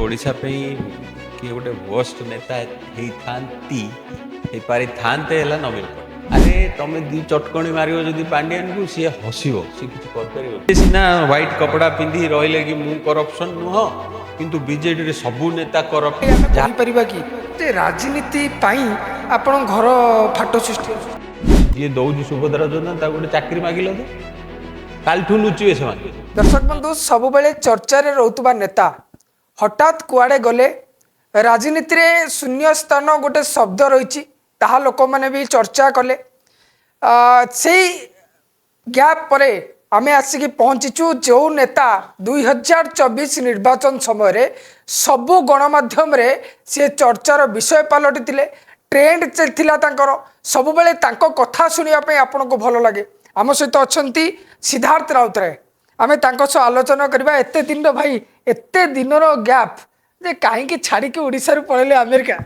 ओडिशा पे किए गोटे वर्स्ट नेता ହେଇପାରିଥାନ୍ତେ ହେଲା ନବୀନ ପଟ୍ଟନାୟକ। ଆରେ ତମେ ଦି ଚଟକଣି ମାରିବ ଯଦି ପାଣ୍ଡିଆନକୁ ସିଏ ହସିବ, ସିଏ କିଛି କରିପାରିବ। ସେ ସିନା ହ୍ୱାଇଟ୍ କପଡ଼ା ପିନ୍ଧି ରହିଲେ କି ମୁଁ କରପ୍ସନ୍ ନୁହଁ, କିନ୍ତୁ ବିଜେଡିରେ ସବୁ ନେତା କରପ୍ଟ। ଆମେ କହିପାରିବା କି ଯେ ରାଜନୀତି ପାଇଁ ଆପଣ ଘର ଫାଟ ସୃଷ୍ଟି ହେଉଛି? ଯିଏ ଦଉଛି ସୁଭଦ୍ରା ଯୋଜନା ତାକୁ ଗୋଟେ ଚାକିରି ମାଗିଲ ତ କାଲିଠୁ ଲୁଚିବେ ସେମାନେ। ଦର୍ଶକ ବନ୍ଧୁ, ସବୁବେଳେ ଚର୍ଚ୍ଚାରେ ରହୁଥିବା ନେତା ହଠାତ୍ କୁଆଡ଼େ ଗଲେ। ରାଜନୀତିରେ ଶୂନ୍ୟ ସ୍ଥାନ ଗୋଟେ ଶବ୍ଦ ରହିଛି, ତାହା ଲୋକମାନେ ବି ଚର୍ଚ୍ଚା କଲେ। ସେଇ ଗ୍ୟାପ୍ ପରେ ଆମେ ଆସିକି ପହଞ୍ଚିଛୁ ଯେଉଁ ନେତା 2024 ନିର୍ବାଚନ ସମୟରେ ସବୁ ଗଣମାଧ୍ୟମରେ ସେ ଚର୍ଚ୍ଚାର ବିଷୟ ପାଲଟିଥିଲେ। ଟ୍ରେଣ୍ଡ ଥିଲା ତାଙ୍କର, ସବୁବେଳେ ତାଙ୍କ କଥା ଶୁଣିବା ପାଇଁ ଆପଣଙ୍କୁ ଭଲ ଲାଗେ। ଆମ ସହିତ ଅଛନ୍ତି ସିଦ୍ଧାର୍ଥ ରାଉତରାୟ, ଆମେ ତାଙ୍କ ସହ ଆଲୋଚନା କରିବା। ଏତେ ଦିନର ଭାଇ, ଏତେ ଦିନର ଗ୍ୟାପ୍ ଯେ କାହିଁକି ଛାଡ଼ିକି ଓଡ଼ିଶାରୁ ପଳେଇଲେ ଆମେରିକା?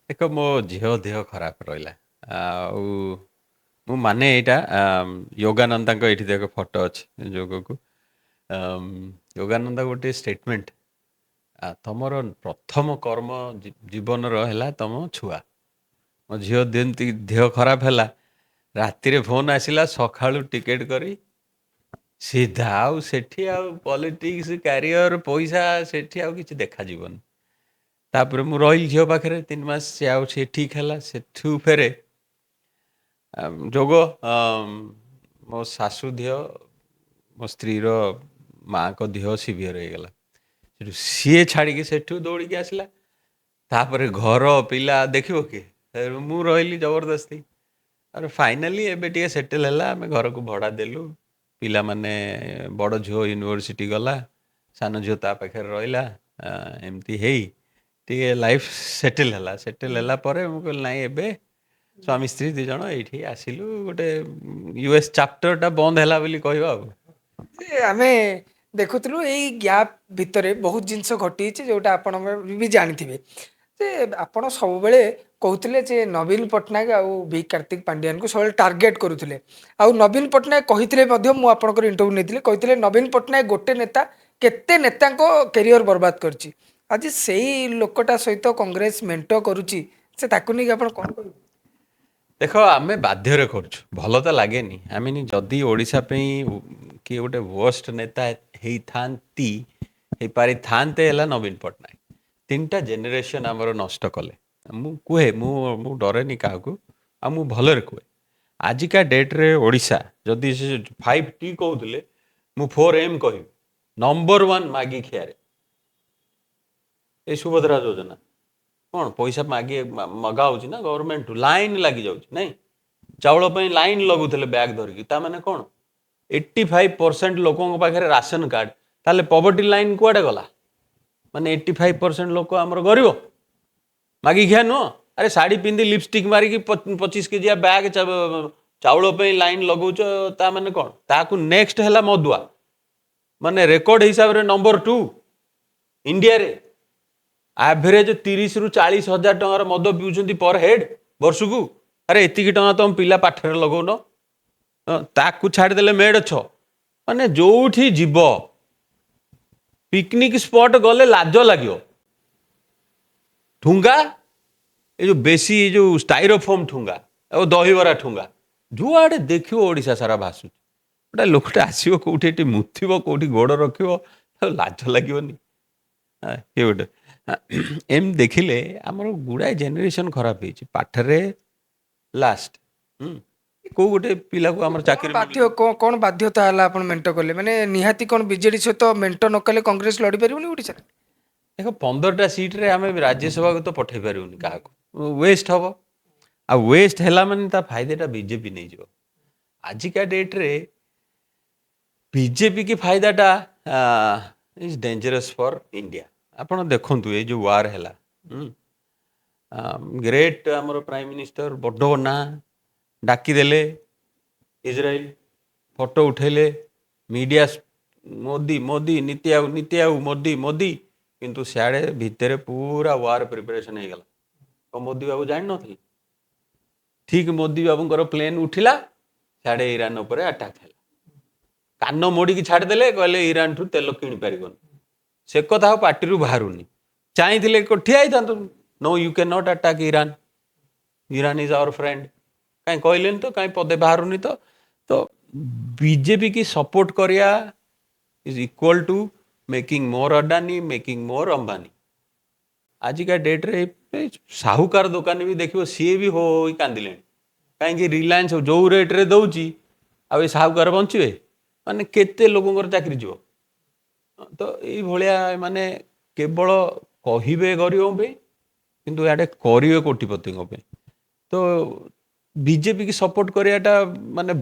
ଦେଖ, ମୋ ଝିଅ ଦେହ ଖରାପ ରହିଲା, ଆଉ ମୁଁ ମାନେ ଏଇଟା ଯୋଗାନନ୍ଦାଙ୍କ ଏଇଠି ଦେଖ ଫଟୋ ଅଛି ଯୋଗକୁ। ଯୋଗାନନ୍ଦା ଗୋଟିଏ ଷ୍ଟେଟମେଣ୍ଟ, ତମର ପ୍ରଥମ କର୍ମ ଜୀବନର ହେଲା ତମ ଛୁଆ। ମୋ ଝିଅ ଯେମିତି ଦେହ ଖରାପ ହେଲା, ରାତିରେ ଫୋନ୍ ଆସିଲା, ସକାଳୁ ଟିକେଟ୍ କରି ସିଧା ଆଉ ସେଠି ଆଉ ପଲିଟିକ୍ସ କ୍ୟାରିୟର ପଇସା ସେଠି ଆଉ କିଛି ଦେଖାଯିବନି। ତାପରେ ମୁଁ ରହିଲି ଝିଅ ପାଖରେ 3 ମାସ, ସେ ଆଉ ସେ ଠିକ୍ ହେଲା। ସେଠୁ ଫେରେ ଯୋଗ ମୋ ଶାଶୁ ଦିହ, ମୋ ସ୍ତ୍ରୀର ମାଆଙ୍କ ଦିହ ସିଭିଅର ହେଇଗଲା। ସେଠୁ ସିଏ ଛାଡ଼ିକି ସେଠୁ ଦୌଡ଼ିକି ଆସିଲା। ତାପରେ ଘର ପିଲା ଦେଖିବ କିଏ? ମୁଁ ରହିଲି ଜବରଦସ୍ତି। ଆଉ ଫାଇନାଲି ଏବେ ଟିକେ ସେଟେଲ୍ ହେଲା, ଆମେ ଘରକୁ ଭଡ଼ା ଦେଲୁ। ପିଲାମାନେ, ବଡ଼ ଝିଅ ୟୁନିଭର୍ସିଟି ଗଲା, ସାନ ଝିଅ ତା ପାଖରେ ରହିଲା। ଏମିତି ହେଇ ଟିକେ ଲାଇଫ୍ ସେଟେଲ୍ ହେଲା। ସେଟେଲ୍ ହେଲା ପରେ ମୁଁ କହିଲି ନାଇଁ, ଏବେ ସ୍ୱାମୀ ସ୍ତ୍ରୀ 2 ଜଣ ଏଇଠି ଆସିଲୁ। ଗୋଟେ ୟୁଏସ୍ ଚାପ୍ଟରଟା ବନ୍ଦ ହେଲା ବୋଲି କହିବା ଆଉ। ଆମେ ଦେଖୁଥିଲୁ ଏଇ ଗ୍ୟାପ୍ ଭିତରେ ବହୁତ ଜିନିଷ ଘଟିଛି, ଯେଉଁଟା ଆପଣ ବି ଜାଣିଥିବେ। ଯେ ଆପଣ ସବୁବେଳେ କହୁଥିଲେ ଯେ ନବୀନ ପଟ୍ଟନାୟକ ଆଉ ଭି କାର୍ତ୍ତିକ ପାଣ୍ଡିଆନକୁ ସବୁବେଳେ ଟାର୍ଗେଟ୍ କରୁଥିଲେ। ଆଉ ନବୀନ ପଟ୍ଟନାୟକ କହିଥିଲେ ମଧ୍ୟ, ମୁଁ ଆପଣଙ୍କର ଇଣ୍ଟରଭ୍ୟୁ ନେଇଥିଲି, କହିଥିଲେ ନବୀନ ପଟ୍ଟନାୟକ ଗୋଟେ ନେତା କେତେ ନେତାଙ୍କ କ୍ୟାରିୟର ବର୍ବାଦ କରିଛି। ଆଜି ସେଇ ଲୋକଟା ସହିତ କଂଗ୍ରେସ ମେଣ୍ଟ କରୁଛି, ସେ ତାକୁ ନେଇକି ଆପଣ କ'ଣ କହିବେ? ଦେଖ, ଆମେ ବାଧ୍ୟରେ କରୁଛୁ, ଭଲ ତ ଲାଗେନି। ଯଦି ଓଡ଼ିଶା ପାଇଁ କିଏ ଗୋଟେ ୱର୍ଷ୍ଟ ନେତା ହେଇପାରିଥାନ୍ତେ ହେଲା ନବୀନ ପଟ୍ଟନାୟକ। 3ଟା ଜେନେରେସନ୍ ଆମର ନଷ୍ଟ କଲେ। ମୁଁ କୁହେ, ମୁଁ ଡରେନି କାହାକୁ, ଆଉ ମୁଁ ଭଲରେ କୁହେ। ଆଜିକା ଡେଟ୍ରେ ଓଡ଼ିଶା ଯଦି ସେ 5T କହୁଥିଲେ, ମୁଁ 4M କହିବି। ନମ୍ବର 1 ମାଗି ଖିଆରେ ଏ ସୁଭଦ୍ରା ଯୋଜନା। କ'ଣ ପଇସା ମଗା ହେଉଛି ନା ଗଭର୍ଣ୍ଣମେଣ୍ଟରୁ? ଲାଇନ୍ ଲାଗିଯାଉଛି ନାଇଁ? ଚାଉଳ ପାଇଁ ଲାଇନ୍ ଲଗୁଥିଲେ ବ୍ୟାଗ୍ ଧରିକି। ତାମାନେ କ'ଣ? 85% ଲୋକଙ୍କ ପାଖରେ ରାସନ କାର୍ଡ଼। ତାହେଲେ ପଭର୍ଟି ଲାଇନ୍ କୁଆଡ଼େ ଗଲା? ମାନେ 85% ଲୋକ ଆମର ଗରିବ, ମାଗି ଖିଆ ନୁହଁ। ଆରେ ଶାଢ଼ୀ ପିନ୍ଧି ଲିପଷ୍ଟିକ୍ ମାରିକି 25 କେଜିଆ ବ୍ୟାଗ୍ ଚାଉଳ ପାଇଁ ଲାଇନ୍ ଲଗାଉଛ, ତା ମାନେ କ'ଣ? ତାକୁ ନେକ୍ସଟ ହେଲା ମଦୁଆ, ମାନେ ରେକର୍ଡ ହିସାବରେ ନମ୍ବର 2 ଇଣ୍ଡିଆରେ। ଆଭରେଜ 30,000 ରୁ 40,000 ଟଙ୍କାର ମଦ ପିଉଛନ୍ତି ପର ହେଡ୍ ବର୍ଷକୁ। ଆରେ ଏତିକି ଟଙ୍କା ତମ ପିଲା ପାଠରେ ଲଗାଉନ, ତାକୁ ଛାଡ଼ିଦେଲେ ମେଡ଼ ଛ। ମାନେ ଯୋଉଠି ଯିବ, ପିକନିକ ସ୍ପଟ ଗଲେ ଲାଜ ଲାଗିବ। ଠୁଙ୍ଗା, ଏ ଯେଉଁ ବେଶୀ ଯେଉଁ ଷ୍ଟାଇରୋଫୋମ୍ ଠୁଙ୍ଗା ଆଉ ଦହିବରା ଠୁଙ୍ଗା, ଯୁଆଡ଼େ ଦେଖିବ ଓଡ଼ିଶା ସାରା ଭାସୁଛି। ଗୋଟେ ଲୋକଟା ଆସିବ, କେଉଁଠି ଏଠି ମୁତିବ, କେଉଁଠି ଗୋଡ଼ ରଖିବ, ଲାଜ ଲାଗିବନି? କିଏ ଗୋଟେ ଏମିତି ଦେଖିଲେ ଆମର ଗୁଡ଼ାଏ ଜେନେରେସନ୍ ଖରାପ ହେଇଛି। ପାଠରେ ଲାଷ୍ଟ, କେଉଁ ଗୋଟେ ପିଲାକୁ ଆମର ଚାକିରି କ'ଣ ବାଧ୍ୟତା ହେଲା ଆପଣ ମେଣ୍ଟ କଲେ? ମାନେ ନିହାତି କ'ଣ ବିଜେଡି ସହିତ ମେଣ୍ଟ ନ କଲେ କଂଗ୍ରେସ ଲଢ଼ିପାରିବନି ଓଡ଼ିଶାରେ? ଦେଖ, 15ଟା ସିଟ୍ରେ ଆମେ ରାଜ୍ୟସଭାକୁ ତ ପଠାଇ ପାରିବୁନି କାହାକୁ, ୱେଷ୍ଟ ହେବ। ଆଉ ୱେଷ୍ଟ ହେଲା ମାନେ ତା ଫାଇଦାଟା ବିଜେପି ନେଇଯିବ। ଆଜିକା ଡେଟ୍ରେ ବିଜେପି କି ଫାଇଦାଟା ଇଜ୍ ଡେଞ୍ଜରସ୍ ଫର୍ ଇଣ୍ଡିଆ। ଆପଣ ଦେଖନ୍ତୁ, ଏଇ ଯେଉଁ ୱାର୍ ହେଲା, ଗ୍ରେଟ୍ ଆମର ପ୍ରାଇମ୍ ମିନିଷ୍ଟର ବଡ଼ ନାଁ ଡାକିଦେଲେ ଇସ୍ରାଏଲ, ଫଟୋ ଉଠେଇଲେ, ମିଡ଼ିଆ ମୋଦି ମୋଦି ନୀତି ଆୟୋଗ ମୋଦି ମୋଦି, କିନ୍ତୁ ସିଆଡ଼େ ଭିତରେ ପୁରା ୱାର୍ ପ୍ରିପାରେସନ୍ ହେଇଗଲା। କ'ଣ ମୋଦି ବାବୁ ଜାଣିନଥିଲେ? ଠିକ୍ ମୋଦି ବାବୁଙ୍କର ପ୍ଲେନ୍ ଉଠିଲା, ସିଆଡ଼େ ଇରାନ ଉପରେ ଆଟାକ୍ ହେଲା। କାନ ମୋଡ଼ିକି ଛାଡ଼ିଦେଲେ, କହିଲେ ଇରାନଠୁ ତେଲ କିଣିପାରିବନି। से कथा ଆଉ ପାଟିରୁ ବାହାରୁନି। ଚାହିଁଥିଲେ ଠିଆ ହେଇଥାନ୍ତୁ, no you can not attack Iran, Iran is our friend, कहीं कहलेनि तो, कहीं पदे बाहरुनी तो बीजेपी की सपोर्ट करिया is equal to making more Adani, making more Ambani. आजिका डेट रे साहूकार दुकान भी देखियो सी भी हो कांदिले, कहीं रिलायंस जो रेट रे दौची आ साहूकार बंचे माने केते लोकंर चाकरी जीव। तो ये माने केवल कहिबे गरीब पे किंतु याडे करिवे कोटिपति पे। तो बीजेपी की सपोर्ट करियाटा माने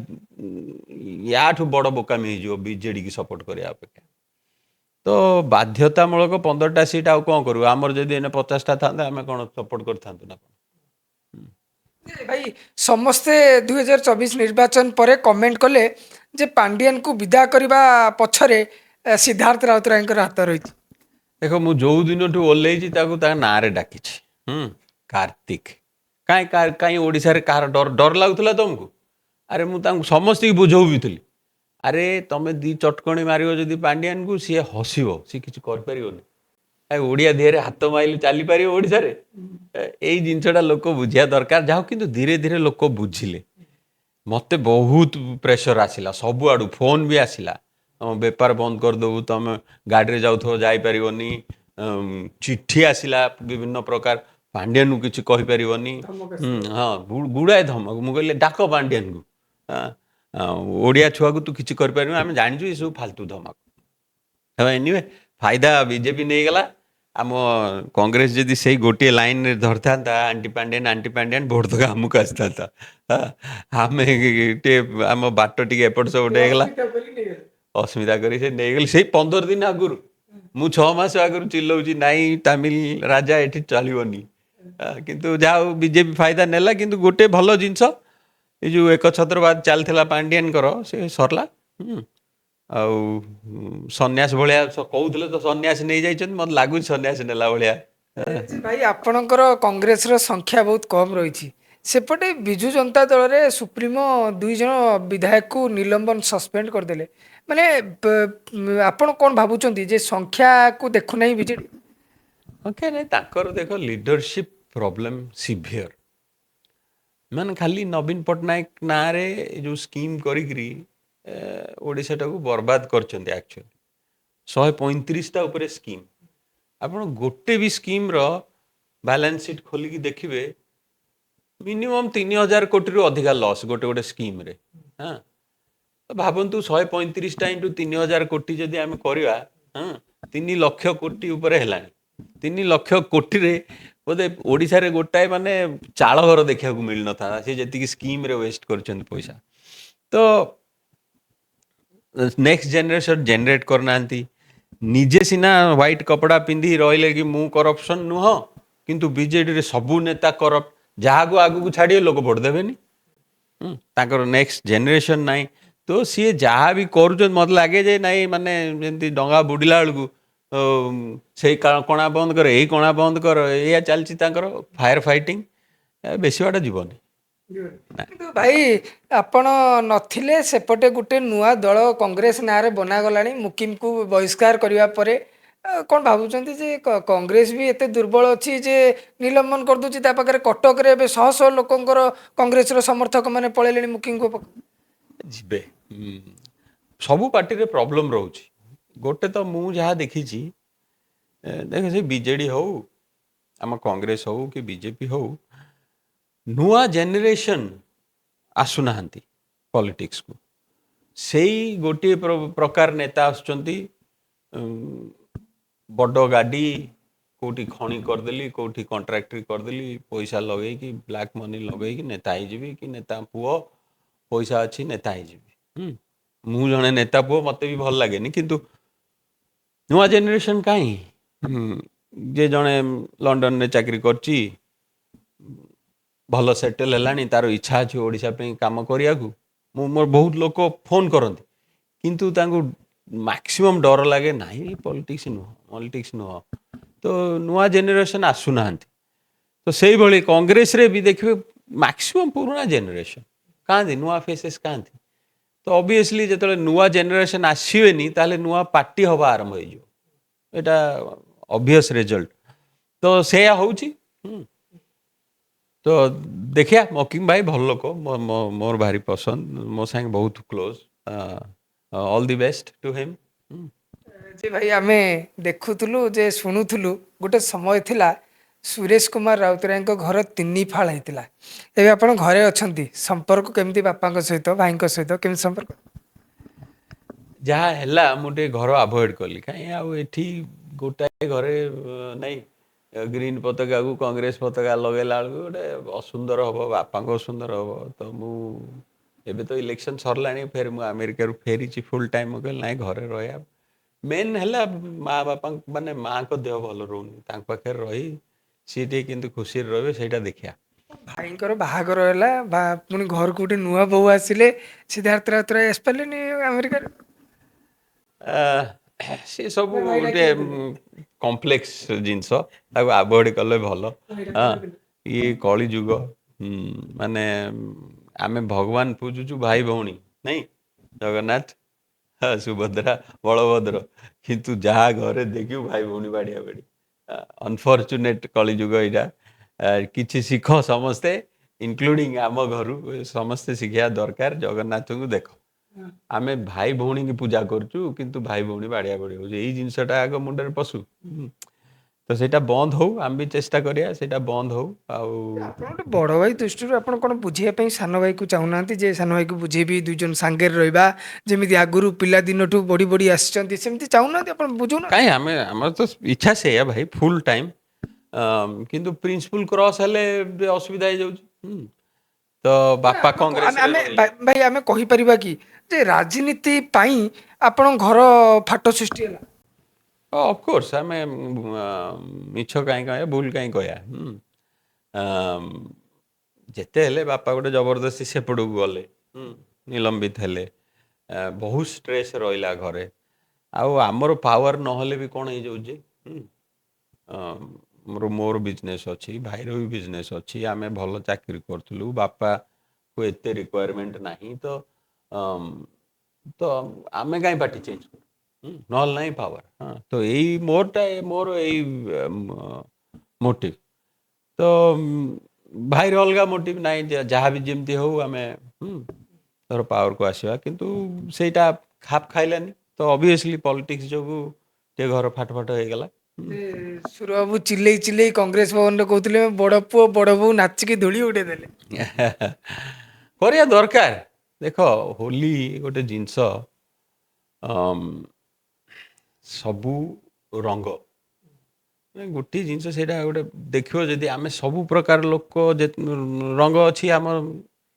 याठू बड़ बोकामी हो बीजेडी की सपोर्ट करिया अपेक्षा। तो बाध्यतामूलक 15टा सीट आउ कौन करूँ, आमर जदि एने 50टा था आम कौन सपोर्ट करथांतु ना। भाई समस्ते 2024 निर्वाचन पर कमेंट कले जे पांडियन को विदा करने पछरे सिद्धार्थ राउतराय हाथ रही। देख मु जो दिन ओह्लैची ना डाकी कार्तिक कहीं ओडिशा रे कार डर डर लगुला तुमको। अरे मुझे समस्त बुझाऊ भी थी, अरे तुम दी चटकणी मार जदि पांडियान को सी हसब, सी किसी कर ओडिया देहरे हाथ माइल चली पार ओडिशा रे। यही जिनसटा लोक बुझा दरकार जाओ, किंतु धीरे धीरे लोक बुझिले। मत बहुत प्रेशर आसला सब आड़ू, फोन भी आसला बेपार बंद करदेबू, तुम गाड़ी में जाऊ जापरनी, चिट्ठी आसला विभिन्न प्रकार, पांडियन को किसी कहीपर। हाँ गुड़ाए धमक, मुझे डाक पांडियन को, ओडिया छुआ को तू किसी कर आम जाचु ये सब फालतू धमक। एनिवे फायदा बीजेपी नहीं गला। आम कांग्रेस जदि से गोटे लाइन रे धरता आंटी पांडियन भोट तक आमको आसता। आम आम बाट टी एपट सब गला अस्मिता कर गली से 15 दिन आगुरी मु 6 मास आगुरी चिल्लाऊँ नाई तमिल राजा ये चलनी, किंतु जहाँ बीजेपी फायदा नेला। किंतु गोटे भल जिनस ये जो एक छत्रवाद चलता पांडियन से सरला। आउ सन्यास भाया कहते तो सन्यास नहीं जाइए, मत लगुच सन्यास नेला भाया। भाई आपणकर कांग्रेस रो संख्या बहुत कम रही, सेपटे विजु जनता दल रे सुप्रीमो 2 जन विधायक को निलंबन सस्पेंड करदेले। माने आपण कौन भावुचंती जे संख्या को देखु नहीं बीजेडी? ओके नहीं ताकर देखो लीडरशिप प्रॉब्लम सिवियर, माने खाली नवीन पट्टनायक ना रे जो स्कीम करी ओडिशा टाको बर्बाद करचंती। एक्चुअली 135टा ऊपर स्कीम, आपण गोटे भी स्कीम रो बैलेंस शीट खोलिकी देखिए मिनिमम 3000 कोटी रु अधिका लॉस गोटे गोटे स्कीम रे। हाँ तो भावतु 135टा इंटू 3000 कोटी जदि आम करवा, हाँ 3 लाख कोटी ऊपर है। 3 लाख कोटी रे बोधे ओडिशा रे गोटाए माने चाल घर देखा मिल न था, सी जी स्कीम रे वेस्ट कर पैसा। तो नेक्स्ट जनरेशन जनरेट करना निजे सिना व्हाइट कपड़ा पिंधि रहिले कि मु करप्शन नुह, किंतु बीजेडी रे सबू नेता करप्ट, जहाँ को आगू को छाड़िए लोक भोट देवेनी। ताकर नेक्स्ट जनरेशन नाई, तो सी जहाँ भी कर मत लगे जे नाई माने जमी डंगा बुड़िला बेलू से कणा बंद कर, यही कणा बंद कर, या चलती फायर फाइटिंग बेसी बाटा जीवन। भाई आपण नथिले सेपटे गुटे नुआ दल कांग्रेस ना रे बनागलानी, मुकिम को बहिष्कार करने पर कौन भावुचंती जे कांग्रेस भी एते दुर्बल अच्छी जे निलंबन कर दूची ता पाखरे कटक रे बे शह शह लोकंकर कांग्रेस रो समर्थक माने पळेलेनी मुकिम को जिबे। सबु पार्टी रे प्रॉब्लम रहउची। गोटे तो मु जहाँ देखी देख से बीजेडी हो आम कांग्रेस हो कि बीजेपी हो, नुआ जेनेरेशन आसुना पॉलिटिक्स को, से गोटे प्रकार नेता आसुचंती बड़ गाड़ी कौटी खणी करदेली, कौटी कंट्राक्टरी करदेली, पैसा लगे कि ब्लैक मनी लगे कि नेता ही कि नेता पुओ पैसा अच्छी नेता ही मु जने नेता पुओ मत भी भल लगे, किंतु नुआ जेनेरेशन कहीं जे जड़े लंडन में चाकरी करची भल सेटल है, तार इच्छा अच्छी ओडिशा पे काम करिया को, मोर बहुत लोग फोन करती, किंतु तांको मैक्सिमम डर लगे नहीं पॉलिटिक्स नुह। तो नुआ जेनेरेशन आसुना। तो से भाई कांग्रेस रे भी देखिए मैक्सिमम पुराना जेनेरेशन कहाँ नुआ फेसेस कहाँ। तो ऑब्वियसली जो नुआ जेनेरेशन आसबेनी ताले नुआ पार्टी हवा आरंभ हो। ଏଇଟା ଅବଭିୟସ୍ ରେଜଲ୍ଟ। ତ ସେଇଆ ହଉଛି। ତ ଦେଖିଆ ମକିଂ ଭାଇ ଭଲ ଲୋକ, ମୋର ଭାରି ପସନ୍ଦ, ମୋ ସାଙ୍ଗେ ବହୁତ close. All the best to him. ଯେ ଭାଇ ଆମେ ଦେଖୁଥିଲୁ ଯେ ଶୁଣୁଥିଲୁ ଗୋଟେ ସମୟ ଥିଲା ସୁରେଶ କୁମାର ରାଉତରାୟଙ୍କ ଘର 3 ଫାଳ ହେଇଥିଲା। ଏବେ ଆପଣ ଘରେ ଅଛନ୍ତି, ସମ୍ପର୍କ କେମିତି ବାପାଙ୍କ ସହିତ ଭାଇଙ୍କ ସହିତ କେମିତି ସମ୍ପର୍କ? ଯାହା ହେଲା ମୁଁ ଟିକେ ଘର ଆଭଏଡ୍ କଲି, କାହିଁ ଆଉ ଏଠି ଗୋଟାଏ ଘରେ ନାଇଁ ଗ୍ରୀନ୍ ପତାକାକୁ କଂଗ୍ରେସ ପତାକା ଲଗେଇଲା ବେଳକୁ ଗୋଟେ ଅସୁନ୍ଦର ହବ, ବାପାଙ୍କୁ ଅସୁନ୍ଦର ହବ। ତ ମୁଁ ଏବେ ତ ଇଲେକ୍ସନ ସରିଲାଣି, ଫେର ମୁଁ ଆମେରିକାରୁ ଫେରିଛି ଫୁଲ୍ ଟାଇମ୍। ମୁଁ କହିଲି ନାଇଁ ଘରେ ରହିବା। ମେନ୍ ହେଲା ମା ବାପା ମାନେ ମାଆଙ୍କ ଦେହ ଭଲ ରହୁନି, ତାଙ୍କ ପାଖରେ ରହି ସିଏ ଟିକେ କେମିତି ଖୁସିରେ ରହିବେ ସେଇଟା ଦେଖିବା। ଭାଇଙ୍କର ବାହାଘର ହେଲା ପୁଣି ଘରକୁ ଗୋଟେ ନୂଆ ବୋହୂ ଆସିଲେ, ସିଦ୍ଧାର୍ଥ ରାଉତରାୟ ଆସିପାରିଲେନି ଆମେରିକାରେ? ସେ ସବୁ ନା ଭାଇ ଗୋଟେ ଡାକିନଥିଲେ? କମ୍ପ୍ଲେକ୍ସ ଜିନିଷ, ତାକୁ ଆଭଏଡ୍ କଲେ ଭଲ। ଭାଇ ହଁ, ଡାକିନଥିଲେ? ଇଏ କଳି ଯୁଗ। ମାନେ ଆମେ ଭଗବାନ ପୂଜୁଛୁ ଭାଇ ଭଉଣୀ, ନାଇଁ ଜଗନ୍ନାଥ, ହଁ, ସୁଭଦ୍ରା, ବଳଭଦ୍ର, କିନ୍ତୁ ଯାହା ଘରେ ଦେଖିବୁ ଭାଇ ଭଉଣୀ ବାଡ଼ିଆ ବାଡ଼ି। ଅନଫର୍ଚୁନେଟ୍ କଳିଯୁଗ ଏଇଟା। କିଛି ଶିଖ ସମସ୍ତେ, ଇନକ୍ଲୁଡ଼ିଂ ଆମ ଘରୁ ସମସ୍ତେ ଶିଖିବା ଦରକାର। ଜଗନ୍ନାଥଙ୍କୁ ଦେଖ, ଆମେ ଭାଇ ଭଉଣୀକି ପୂଜା କରୁଛୁ, କିନ୍ତୁ ଭାଇ ଭଉଣୀ ବାଡ଼ିଆ ବାଡ଼ି ହଉଛି। ଏଇ ଜିନିଷଟା ଆଗ ମୁଣ୍ଡରେ ପଶୁ। ତ ସେଇଟା ବନ୍ଦ ହଉ, ଆମେ ବି ଚେଷ୍ଟା କରିବା ସେଇଟା ବନ୍ଦ ହଉ। ଆଉ ଆପଣ ଗୋଟେ ବଡ଼ ଭାଇ ଦୃଷ୍ଟିରୁ ଆପଣ କ'ଣ ବୁଝିବା ପାଇଁ ସାନ ଭାଇକୁ ଚାହୁଁନାହାନ୍ତି, ଯେ ସାନ ଭାଇକୁ ବୁଝେଇବି, 2 ଜଣ ସାଙ୍ଗରେ ରହିବା, ଯେମିତି ଆଗରୁ ପିଲାଦିନଠୁ ବଢ଼ି ବଢ଼ି ଆସିଛନ୍ତି ସେମିତି ଚାହୁଁନାହାନ୍ତି, ଆପଣ ବୁଝୁନାହାନ୍ତି? କାହିଁ ଆମର ତ ଇଚ୍ଛା ସେଇଆ ଭାଇ, ଫୁଲ୍ ଟାଇମ୍। କିନ୍ତୁ ପ୍ରିନ୍ସିପୁଲ କ୍ରସ୍ ହେଲେ ଅସୁବିଧା ହେଇଯାଉଛି। ତ ନା, ବାପା ଆମେ କଂଗ୍ରେସରେ ଆମେ ରହିଲେ। ଭାଇ ଆମେ କହିପାରିବା କି ଯେ ରାଜନୀତି ପାଇଁ ଆପଣଙ୍କ ଘର ଫାଟ ସୃଷ୍ଟି ହେଲା? ଅଫକୋର୍ସ ଆମେ ମିଛ କାହିଁ କହିବା, ଭୁଲ କାହିଁ କହିବା। ଆମ୍, ଯେତେ ହେଲେ ବାପା ଗୋଟେ ଜବରଦସ୍ତି ସେପଟକୁ ଗଲେ, ନିଲମ୍ବିତ ହେଲେ, ବହୁତ ଷ୍ଟ୍ରେସ୍ ରହିଲା ଘରେ। ଆଉ ଆମର ପାୱାର ନହେଲେ ବି କ'ଣ ହେଇଯାଉଛି। ମୋର ବିଜନେସ୍ ଅଛି, ଭାଇର ବି ବିଜନେସ୍ ଅଛି, ଆମେ ଭଲ ଚାକିରି କରୁଥିଲୁ, ବାପାକୁ ଏତେ ରିକ୍ୱାରମେଣ୍ଟ ନାହିଁ। ତ ଆମେ କାହିଁ ପାର୍ଟି ଚେଞ୍ଜ କରୁ, ନହେଲେ ନାହିଁ ପାୱାର। ହଁ, ତ ମୋର ଏଇ ମୋଟିଭ। ତ ଭାଇର ଅଲଗା ମୋଟିଭ ନାହିଁ, ଯାହା ବି ଯେମିତି ହଉ ଆମେ ଧର ପାୱାରକୁ ଆସିବା, କିନ୍ତୁ ସେଇଟା ଖାପ ଖାଇଲାନି। ତ ଅବଭିୟସଲି ପଲିଟିକ୍ସ ଯୋଗୁଁ ଟିକେ ଘର ଫାଟ ଫାଟ ହେଇଗଲା। ସୁରବାବୁ ଚିଲେଇ ଚିଲେଇ କଂଗ୍ରେସ ଭବନରେ କହୁଥିଲେ, ବଡ଼ ପୁଅ ବଡ଼ ବୋଉ ନାଚିକି ଧୂଳି ଉଡ଼େଇଦେଲେ। କରିବା ଦରକାର। ଦେଖ, ହୋଲି ଗୋଟେ ଜିନିଷ, ସବୁ ରଙ୍ଗ ଗୋଟିଏ ଜିନିଷ, ସେଇଟା ଗୋଟେ ଦେଖିବ ଯଦି ଆମେ ସବୁ ପ୍ରକାର ଲୋକ, ରଙ୍ଗ ଅଛି ଆମର,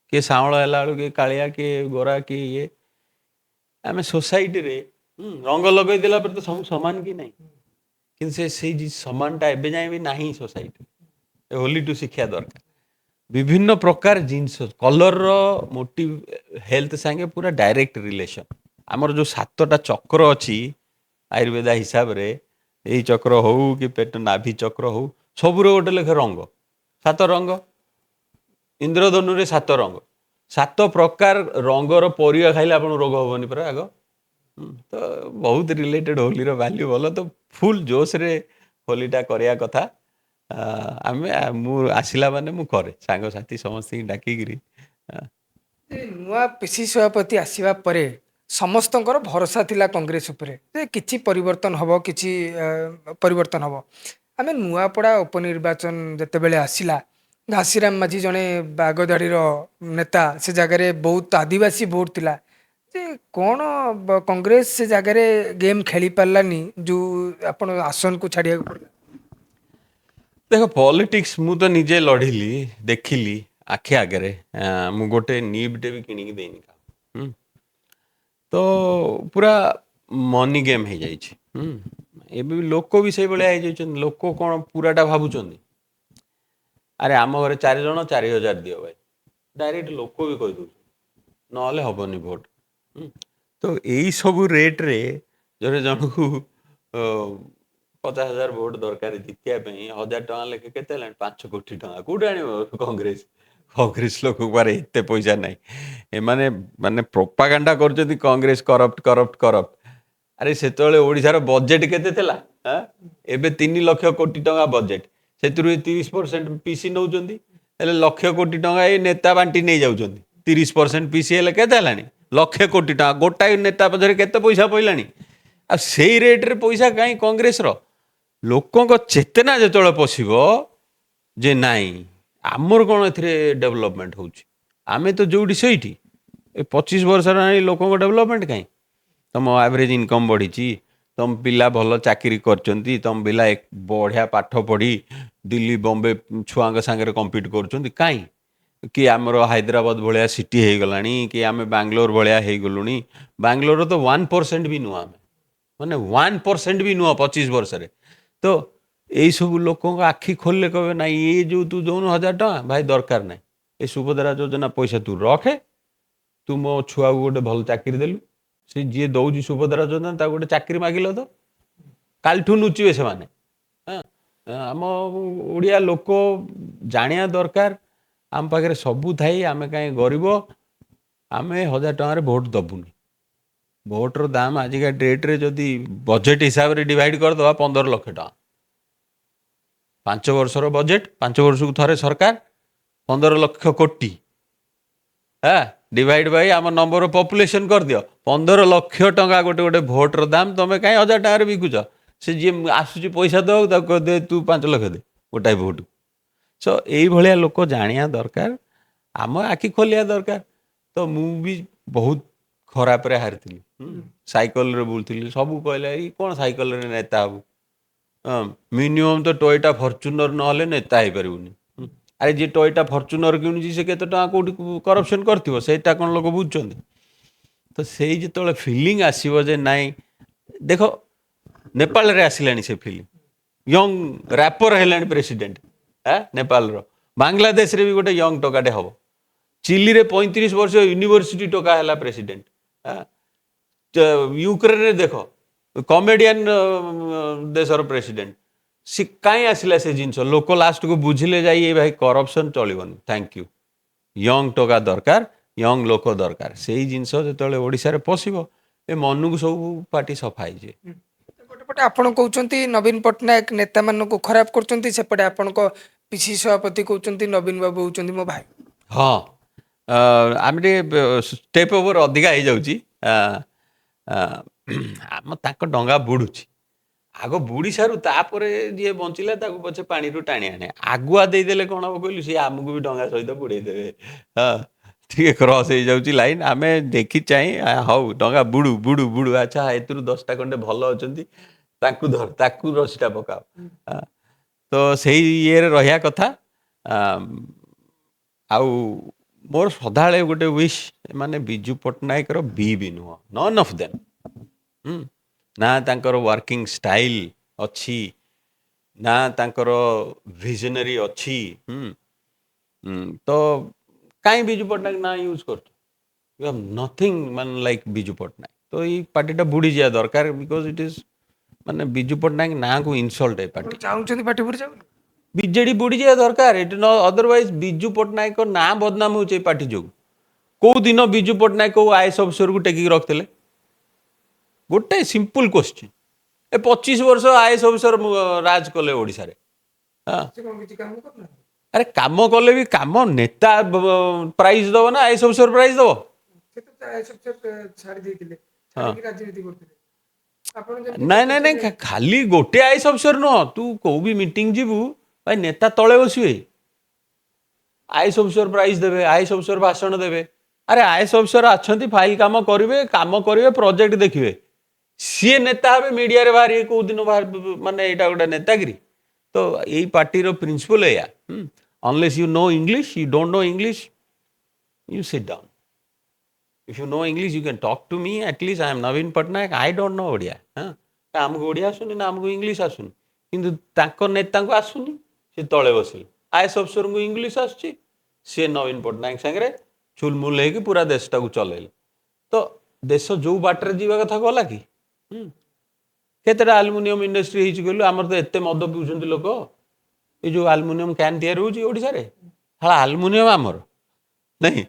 କିଏ ସାଉଁଳ ହେଲା ବେଳକୁ କିଏ କାଳିଆ, କିଏ ଗୋରା, କିଏ ଇଏ। ଆମେ ସୋସାଇଟିରେ ରଙ୍ଗ ଲଗେଇ ଦେଲା ପରେ ତ ସବୁ ସମାନ କି ନାହିଁ, କିନ୍ତୁ ସେଇ ସମାନଟା ଏବେ ଯାଏଁ ବି ନାହିଁ ସୋସାଇଟି। ହୋଲିଠୁ ଶିକ୍ଷା ଦରକାର। ବିଭିନ୍ନ ପ୍ରକାର ଜିନିଷ, କଲର୍ର ମୋଟିଭ ହେଲ୍ଥ ସାଙ୍ଗେ ପୁରା ଡାଇରେକ୍ଟ ରିଲେସନ୍। ଆମର ଯେଉଁ 7ଟା ଚକ୍ର ଅଛି ଆୟୁର୍ବେଦ ହିସାବରେ, ଏଇ ଚକ୍ର ହଉ କି ପେଟ ନାଭି ଚକ୍ର ହଉ, ସବୁର ଗୋଟେ ଲେଖେ ରଙ୍ଗ, 7 ରଙ୍ଗ। ଇନ୍ଦ୍ରଧନୁରେ 7 ରଙ୍ଗ, 7 ପ୍ରକାର ରଙ୍ଗର ପରିବା ଖାଇଲେ ଆପଣଙ୍କୁ ରୋଗ ହବନି ପରା ଆଗ। ତ ବହୁତ ରିଲେଟେଡ୍ ହୋଲିର ଭ୍ୟାଲ୍ୟୁ ଭଲ। ତ ଫୁଲ୍ ଜୋସ୍ରେ ହୋଲିଟା କରିବା କଥା। ମୁଁ ଆସିଲା ମାନେ ମୁଁ କରେ, ସାଙ୍ଗସାଥି ସମସ୍ତଙ୍କୁ ଡାକିକିରି। ନୂଆ ପିସି ସଭାପତି ଆସିବା ପରେ ସମସ୍ତଙ୍କର ଭରସା ଥିଲା କଂଗ୍ରେସ ଉପରେ ଯେ କିଛି ପରିବର୍ତ୍ତନ ହେବ, କିଛି ପରିବର୍ତ୍ତନ ହେବ। ଆମେ ନୂଆପଡ଼ା ଉପନିର୍ବାଚନ ଯେତେବେଳେ ଆସିଲା, ଘାସିରାମ ମାଝୀ ଜଣେ ବାଗଦାଢ଼ିର ନେତା, ସେ ଜାଗାରେ ବହୁତ ଆଦିବାସୀ ଭୋଟ ଥିଲା। ଯେ କ'ଣ କଂଗ୍ରେସ ସେ ଜାଗାରେ ଗେମ୍ ଖେଳି ପାରିଲାନି, ଯେଉଁ ଆପଣ ଆସନକୁ ଛାଡ଼ିବାକୁ ପଡ଼ିଲା? ଦେଖ, ପଲିଟିକ୍ସ ମୁଁ ତ ନିଜେ ଲଢ଼ିଲି, ଦେଖିଲି ଆଖି ଆଗରେ। ମୁଁ ଗୋଟେ ନିବ୍ଟେ ବି କିଣିକି ଦେଇନି କାହାକୁ। ତ ପୁରା ମନି ଗେମ୍ ହେଇଯାଇଛି। ଏବେ ବି ଲୋକ ବି ସେଇଭଳିଆ ହେଇଯାଇଛନ୍ତି। ଲୋକ କ'ଣ ପୁରାଟା ଭାବୁଛନ୍ତି? ଆରେ ଆମ ଘରେ 4 ଜଣ, 4,000 ଦିଅ ଭାଇ, ଡାଇରେକ୍ଟ ଲୋକ ବି କହିଦେଉଛନ୍ତି, ନହେଲେ ହବନି ଭୋଟ। ତ ଏଇ ସବୁ ରେଟ୍ରେ ଜଣକୁ 50,000 ଭୋଟ ଦରକାର ଜିତିବା ପାଇଁ, 1,000 ଟଙ୍କା ଲେଖେ କେତେ ହେଲାଣି? 5 କୋଟି ଟଙ୍କା କୋଉଠି ଆଣିବ କଂଗ୍ରେସ ଲୋକଙ୍କ ପାଖରେ ଏତେ ପଇସା ନାହିଁ। ଏମାନେ ମାନେ ପ୍ରୋପାଗାଣ୍ଡା କରୁଛନ୍ତି କଂଗ୍ରେସ କରପ୍ଟ କରପ୍ଟ କରପ୍ଟ। ଆରେ ସେତେବେଳେ ଓଡ଼ିଶାର ବଜେଟ୍ କେତେ ଥିଲା? ଏବେ 3 ଲକ୍ଷ କୋଟି ଟଙ୍କା ବଜେଟ୍, ସେଥିରୁ 30% ପିସି ନେଉଛନ୍ତି। ହେଲେ ଲକ୍ଷ କୋଟି ଟଙ୍କା ଏଇ ନେତା ବାଣ୍ଟି ନେଇଯାଉଛନ୍ତି। 30% ପିସି ହେଲେ କେତେ ହେଲାଣି? ଲକ୍ଷେ କୋଟି ଟଙ୍କା। ଗୋଟାଏ ନେତା ପଛରେ କେତେ ପଇସା ପଇଲାଣି? ଆଉ ସେଇ ରେଟ୍ରେ ପଇସା କାହିଁ କଂଗ୍ରେସର? ଲୋକଙ୍କ ଚେତନା ଯେତେବେଳେ ପଶିବ ଯେ ନାଇଁ ଆମର କ'ଣ ଏଥିରେ ଡେଭଲପମେଣ୍ଟ ହେଉଛି, ଆମେ ତ ଯେଉଁଠି ସେଇଠି। ଏ 25 ବର୍ଷ ହେଲାଣି ଲୋକଙ୍କ ଡେଭଲପମେଣ୍ଟ କାହିଁ? ତୁମ ଆଭରେଜ ଇନକମ୍ ବଢ଼ିଛି, ତୁମ ପିଲା ଭଲ ଚାକିରି କରିଛନ୍ତି, ତୁମ ପିଲା ବଢ଼ିଆ ପାଠ ପଢ଼ି ଦିଲ୍ଲୀ ବମ୍ବେ ଛୁଆଙ୍କ ସାଙ୍ଗରେ କମ୍ପିଟ୍ କରୁଛନ୍ତି କାହିଁ? କି ଆମର ହାଇଦ୍ରାବାଦ ଭଳିଆ ସିଟି ହେଇଗଲାଣି, କି ଆମେ ବାଙ୍ଗଲୋର ଭଳିଆ ହେଇଗଲୁଣି। ବାଙ୍ଗଲୋର ତ 1% ବି ନୁହଁ, ଆମେ ମାନେ 1% ବି ନୁହଁ 25 ବର୍ଷରେ। ତ এইসବୁ ଲୋକଙ୍କ ଆଖି ଖୋଲିଲେ କହିବେ ନାଇଁ ଏ ଯେଉଁ ତୁ ଦେଉନୁ 1000 ଟଙ୍କା ଭାଇ ଦରକାର ନାହିଁ, ଏ ସୁଭଦ୍ରା ଯୋଜନା ପଇସା ତୁ ରଖେ, ତୁ ମୋ ଛୁଆକୁ ଗୋଟେ ଭଲ ଚାକିରି ଦେଲୁ, ସେ ଯିଏ ଦେଉଛି ସୁଭଦ୍ରା ଯୋଜନା ତାକୁ ଗୋଟେ ଚାକିରି ମାଗିଲ ତ, କାଲିଠୁ ନୁଚିବେ ସେମାନେ। ଆମ ଓଡ଼ିଆ ଲୋକ ଜାଣିବା ଦରକାର ଆମ ପାଖରେ ସବୁ ଥାଇ ଆମେ କାହିଁ ଗରିବ, ଆମେ 1000 ଟଙ୍କାରେ ଭୋଟ୍ ଦେବୁନି। ଭୋଟ୍ର ଦାମ ଆଜିକା ଡେଟ୍ରେ ଯଦି ବଜେଟ୍ ହିସାବରେ ଡିଭାଇଡ଼ କରିଦେବା 15 ଲକ୍ଷ ଟଙ୍କା। 5 ବର୍ଷର ବଜେଟ୍, 5 ବର୍ଷକୁ ଥରେ ସରକାର, 15 ଲକ୍ଷ କୋଟି। ଡିଭାଇଡ଼ ବାଇ ଆମ ନମ୍ବର ଅଫ୍ ପପୁଲେସନ୍ କରିଦିଅ, 15 ଲକ୍ଷ ଟଙ୍କା ଗୋଟେ ଭୋଟ୍ର ଦାମ। ତୁମେ କାହିଁ 1000 ଟଙ୍କାରେ ବିକୁଛ? ସେ ଯିଏ ଆସୁଛି ପଇସା ଦେବାକୁ ତାକୁ କହିଦେ ତୁ 5 ଲକ୍ଷ ଦେ ଗୋଟାଏ ଭୋଟ୍। ସୋ ଏଇଭଳିଆ ଲୋକ ଜାଣିବା ଦରକାର, ଆମ ଆଖି ଖୋଲିବା ଦରକାର। ତ ମୁଁ ବି ବହୁତ ଖରାପରେ ହାରିଥିଲି, ସାଇକେଲରେ ବୁଲୁଥିଲି, ସବୁ କହିଲେ ଏଇ କ'ଣ ସାଇକେଲରେ ନେତା ହବୁ? ମିନିମମ୍ ତ ଟୋୟୋଟା ଫର୍ଚୁନର ନହେଲେ ନେତା ହେଇପାରିବୁନି। ଆରେ ଯିଏ ଟୋୟୋଟା ଫର୍ଚୁନର କିଣୁଛି ସେ କେତେ ଟଙ୍କା କେଉଁଠି କରପ୍ସନ୍ କରିଥିବ, ସେଇଟା କ'ଣ ଲୋକ ବୁଝୁଛନ୍ତି? ତ ସେଇ ଯେତେବେଳେ ଫିଲିଂ ଆସିବ ଯେ ନାଇଁ, ଦେଖ ନେପାଳରେ ଆସିଲାଣି ସେ ଫିଲିଂ, ୟଙ୍ଗ ରାପର ହେଲାଣି ପ୍ରେସିଡେଣ୍ଟ ନେପାଳର। ବାଂଲାଦେଶରେ ବି ଗୋଟେ ୟଙ୍ଗ ଟୋକାଟେ ହେବ। ଚିଲିରେ 35 ବର୍ଷ ୟୁନିଭର୍ସିଟି ଟୋକା ହେଲା ପ୍ରେସିଡେଣ୍ଟ। ୟୁକ୍ରେନରେ ଦେଖ କମେଡ଼ିଆନ ଦେଶର ପ୍ରେସିଡେଣ୍ଟ। ସେ କାହିଁ ଆସିଲା ସେ ଜିନିଷ? ଲୋକ ଲାଷ୍ଟକୁ ବୁଝିଲେ ଯାଇ ଏ ଭାଇ କରପ୍ସନ୍ ଚଳିବନି, ଥ୍ୟାଙ୍କ ୟୁ, ୟଙ୍ଗ ଟୋକା ଦରକାର, ୟଙ୍ଗ ଲୋକ ଦରକାର। ସେଇ ଜିନିଷ ଯେତେବେଳେ ଓଡ଼ିଶାରେ ପଶିବ ଏ ମନକୁ ସବୁ ପାର୍ଟି ସଫା ହେଇଯିବେ। ଗୋଟେ ପଟେ ଆପଣ କହୁଛନ୍ତି ନବୀନ ପଟ୍ଟନାୟକ ନେତାମାନଙ୍କୁ ଖରାପ କରୁଛନ୍ତି, ସେପଟେ ଆପଣଙ୍କ ପିସି ସଭାପତି କହୁଛନ୍ତି ନବୀନ ବାବୁ ହେଉଛନ୍ତି ମୋ ଭାଇ। ହଁ, ଆମେ ଟିକେ ଷ୍ଟେପ୍ ଓଭର ଅଧିକା ହେଇଯାଉଛି। ଆମ ତାଙ୍କ ଡଙ୍ଗା ବୁଡ଼ୁଛି, ଆଗ ବୁଡ଼ି ସାରୁ, ତାପରେ ଯିଏ ବଞ୍ଚିଲା ତାକୁ ପଛେ ପାଣିରୁ ଟାଣି ଆଣେ। ଆଗୁଆ ଦେଇଦେଲେ କ'ଣ ହେବ କହିଲୁ, ସିଏ ଆମକୁ ବି ଡଙ୍ଗା ସହିତ ବୁଡ଼େଇ ଦେବେ। ଟିକେ କ୍ରସ୍ ହେଇଯାଉଛି ଲାଇନ୍, ଆମେ ଦେଖି ଚାହିଁ ହଉ ଡଙ୍ଗା ବୁଡ଼ୁ ବୁଡ଼ୁ ବୁଡ଼ୁ। ଆଚ୍ଛା, ଏଥିରୁ 10ଟା ଖଣ୍ଡେ ଭଲ ଅଛନ୍ତି, ତାକୁ ଧର, ତାକୁ ରସିଟା ପକାଅ। ତ ସେଇ ଇଏରେ ରହିବା କଥା। ଆଉ ମୋର ସଦାବେଳେ ଗୋଟେ ୱିଶ୍, ମାନେ ବିଜୁ ପଟ୍ଟନାୟକର ବି ନୁହଁ, ନନ୍ ଅଫ୍ ଦେମ୍। ନା ତାଙ୍କର ୱାର୍କିଂ ଷ୍ଟାଇଲ୍ ଅଛି, ନା ତାଙ୍କର ଭିଜନାରୀ ଅଛି। ତ କାହିଁ ବିଜୁ ପଟ୍ଟନାୟକ ନା ୟୁଜ୍ କରୁଛୁ? ୟୁ ହାଭ୍ ନଥିଙ୍ଗ ମାନେ ଲାଇକ୍ ବିଜୁ ପଟ୍ଟନାୟକ। ତ ଏଇ ପାର୍ଟିଟା ବୁଡ଼ିଯିବା ଦରକାର, ବିକଜ ଇଟ୍ ଇଜ୍ ମାନେ ବିଜୁ ପଟ୍ଟନାୟକ ନାଁକୁ ଇନସଲ୍ଟ ଏ ପାର୍ଟି। ଚାହୁଁଛନ୍ତି ପାର୍ଟି ବୁଡ଼ି ଯାଉ? ବିଜେଡି ବୁଡ଼ିଯିବା ଦରକାର। ଏଠି ନ ଅଦରୱାଇଜ ବିଜୁ ପଟ୍ଟନାୟକ ନାଁ ବଦନାମ ହେଉଛି ଏ ପାର୍ଟି ଯୋଗୁଁ। କେଉଁ ଦିନ ବିଜୁ ପଟ୍ଟନାୟକ କେଉଁ ଆଇଏସ୍ ଅଫିସରକୁ ଟେକିକି ରଖିଥିଲେ? ଗୋଟେ ସିମ୍ପଲ କ୍ୱେଶ୍ଚିନ୍। ଏ 25 ବର୍ଷ ଆଇଏସ୍ ଅଫିସର ରାଜ କଲେ ଓଡ଼ିଶାରେ। ଆରେ କାମ କଲେ ବି କାମ ନେତା ପ୍ରାଇଜ ଦବ ନା ଆଇଏସ୍ ଅଫିସର ପ୍ରାଇଜ ଦବ? ନାଇଁ ନାଇଁ ନାଇଁ, ଖାଲି ଗୋଟେ ଆଇଏସ୍ ଅଫିସର ନୁହଁ, ତୁ କୋଉ ବି ମିଟିଂ ଯିବୁ ଭାଇ ନେତା ତଳେ ବସିବେ, ଆଇଏସ୍ ଅଫିସର ପ୍ରାଇଜ ଦେବେ, ଆଇଏସ୍ ଅଫିସର ଭାଷଣ ଦେବେ। ଆରେ ଆଇଏସ୍ ଅଫିସର ଅଛନ୍ତି, ଫାଇଲ କାମ କରିବେ, ପ୍ରୋଜେକ୍ଟ ଦେଖିବେ। ସିଏ ନେତା ହେବେ, ମିଡ଼ିଆରେ ବାହାରିବେ କୋଉ ଦିନ ମାନେ ଏଇଟା ଗୋଟେ ନେତାଗିରି? ତ ଏଇ ପାର୍ଟିର ପ୍ରିନ୍ସିପଲ୍ ଏଇଆ, unless you know English, you don't know English, you sit down. If you know English, you can talk to me. At least I am Naveen Patnaik. I don't know Odia. ଆମକୁ ଓଡ଼ିଆ ଆସୁନି ନା ଆମକୁ ଇଂଲିଶ ଆସୁନି, କିନ୍ତୁ ତାଙ୍କ ନେତାଙ୍କୁ ଆସୁନି, ସେ ତଳେ ବସିଲେ। ଆଇଏସ୍ ଅଫିସରଙ୍କୁ ଇଂଲିଶ ଆସୁଛି, ସିଏ ନବୀନ ପଟ୍ଟନାୟକ ସାଙ୍ଗରେ ଛୁଲମୁଲ ହେଇକି ପୁରା ଦେଶଟାକୁ ଚଲେଇଲେ। ତ ଦେଶ ଯୋଉ ବାଟରେ ଯିବା କଥା ଗଲା କି? କେତେଟା ଆଲୁମିନିୟମ ଇଣ୍ଡଷ୍ଟ୍ରି ହେଇଛି କହିଲୁ? ଆମର ତ ଏତେ ମଦ ପିଉଛନ୍ତି ଲୋକ। ଏ ଯେଉଁ ଆଲୁମିନିୟମ କ୍ୟାନ୍ ତିଆରି ହେଉଛି ଓଡ଼ିଶାରେ, ଆଲୁମିନିୟମ ଆମର ନାହିଁ।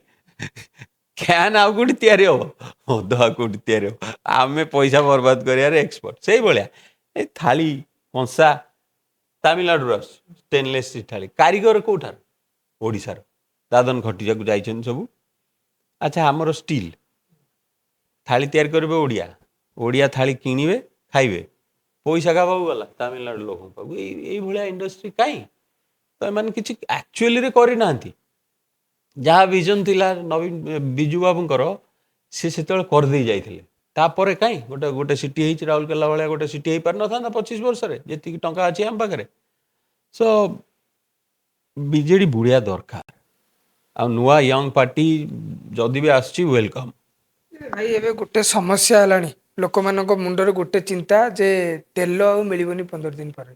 କ୍ୟାନ୍ ଆଉ କୋଉଠି ତିଆରି ହବ, ମଦ ଆଉ କୋଉଠି ତିଆରି ହବ, ଆମେ ପଇସା ବର୍ବାଦ କରିବାରେ ଏକ୍ସପର୍ଟ। ସେଇଭଳିଆ ଏ ଥାଳି କଂସା ତାମିଲନାଡୁର ଆସୁଛି, ଷ୍ଟେନଲେସ୍ ଷ୍ଟିଲ୍ ଥାଳି, କାରିଗର କୋଉଠାର? ଓଡ଼ିଶାର। ଦାଦନ ଖଟିବାକୁ ଯାଇଛନ୍ତି ସବୁ। ଆଚ୍ଛା, ଆମର ଷ୍ଟିଲ୍ ଥାଳି ତିଆରି କରିବେ ଓଡ଼ିଆ, ଓଡ଼ିଆ ଥାଳି କିଣିବେ ଖାଇବେ, ପଇସା କାହାକୁ ଗଲା? ତାମିଲନାଡୁ ଲୋକଙ୍କ ପାଖକୁ। ଏଇଭଳିଆ ଇଣ୍ଡଷ୍ଟ୍ରି କାହିଁ? ତ ଏମାନେ କିଛି ଆକ୍ଚୁଆଲିରେ କରିନାହାନ୍ତି। ଯାହା ଭିଜନ ଥିଲା ନବୀନ ବିଜୁ ବାବୁଙ୍କର, ସେ ସେତେବେଳେ କରିଦେଇ ଯାଇଥିଲେ। ତାପରେ କାହିଁ ଗୋଟେ ଗୋଟେ ସିଟି ହେଇଛି, ରାଉରକେଲା ଭଳିଆ ଗୋଟେ ସିଟି ହେଇପାରିନଥାନ୍ତା 25 ବର୍ଷରେ, ଯେତିକି ଟଙ୍କା ଅଛି ଆମ ପାଖରେ। ସୋ ବିଜେଡି ବୁଡ଼ିଆ ଦରକାର। ଆଉ ନୂଆ ୟଙ୍ଗ ପାର୍ଟି ଯଦି ବି ଆସୁଛି, ୱେଲକମ୍। ଭାଇ ଏବେ ଗୋଟେ ସମସ୍ୟା ହେଲାଣି, ଲୋକମାନଙ୍କ ମୁଣ୍ଡରେ ଗୋଟେ ଚିନ୍ତା ଯେ ତେଲ ଆଉ ମିଳିବନି 15 ଦିନ ପରେ।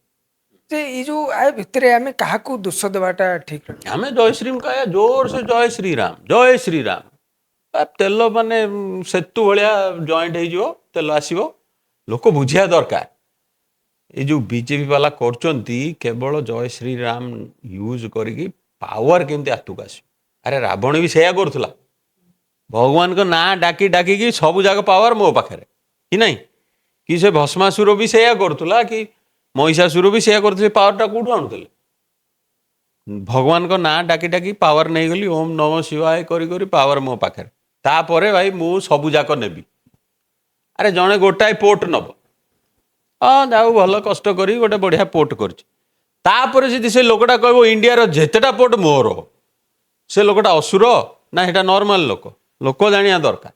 ଯେ ଏଇ ଯୋଉ ଭିତରେ ଆମେ କାହାକୁ ଦୋଷ ଦେବାଟା ଠିକ ରହିବ? ଆମେ ଜୟ ଶ୍ରୀମ କହିବା, ଜୋର ସେ ଜୟ ଶ୍ରୀରାମ, ଜୟ ଶ୍ରୀରାମ। ତେଲ ମାନେ ସେତୁ ଭଳିଆ ଜଏଣ୍ଟ ହେଇଯିବ, ତେଲ ଆସିବ। ଲୋକ ବୁଝିବା ଦରକାର, ଏ ଯୋଉ ବିଜେପି ବାଲା କରୁଛନ୍ତି କେବଳ ଜୟ ଶ୍ରୀରାମ ୟୁଜ୍ କରିକି ପାୱାର କେମିତି ଆଗକୁ ଆସିବ। ଆରେ ରାବଣ ବି ସେଇଆ କରୁଥିଲା, ଭଗବାନଙ୍କ ନାଁ ଡାକି ଡାକିକି ସବୁ ଯାକ ପାୱାର ମୋ ପାଖରେ, କି ନାହିଁ? କି ସେ ଭସ୍ମାସୁର ବି ସେଇଆ କରୁଥିଲା, କି ମହିଷାସୁର ବି ସେଇଆ କରୁଥିଲେ। ପାୱାରଟା କୋଉଠୁ ଆଣୁଥିଲେ? ଭଗବାନଙ୍କ ନାଁ ଡାକି ଡାକି ପାୱାର ନେଇଗଲି, ଓମ୍ ନମ ଶିବାୟ କରି କରି ପାୱାର ମୋ ପାଖରେ। ତାପରେ ଭାଇ ମୁଁ ସବୁ ଯାକ ନେବି। ଆରେ ଜଣେ ଗୋଟାଏ ପୋର୍ଟ ନବ, ହଁ ଯାଉ ଭଲ କଷ୍ଟ କରି ଗୋଟେ ବଢ଼ିଆ ପୋର୍ଟ କରିଛି। ତାପରେ ଯଦି ସେ ଲୋକଟା କହିବ ଇଣ୍ଡିଆର ଯେତେଟା ପୋର୍ଟ ମୋର, ସେ ଲୋକଟା ଅସୁର ନା ସେଟା ନର୍ମାଲ ଲୋକ? ଲୋକ ଜାଣିବା ଦରକାର।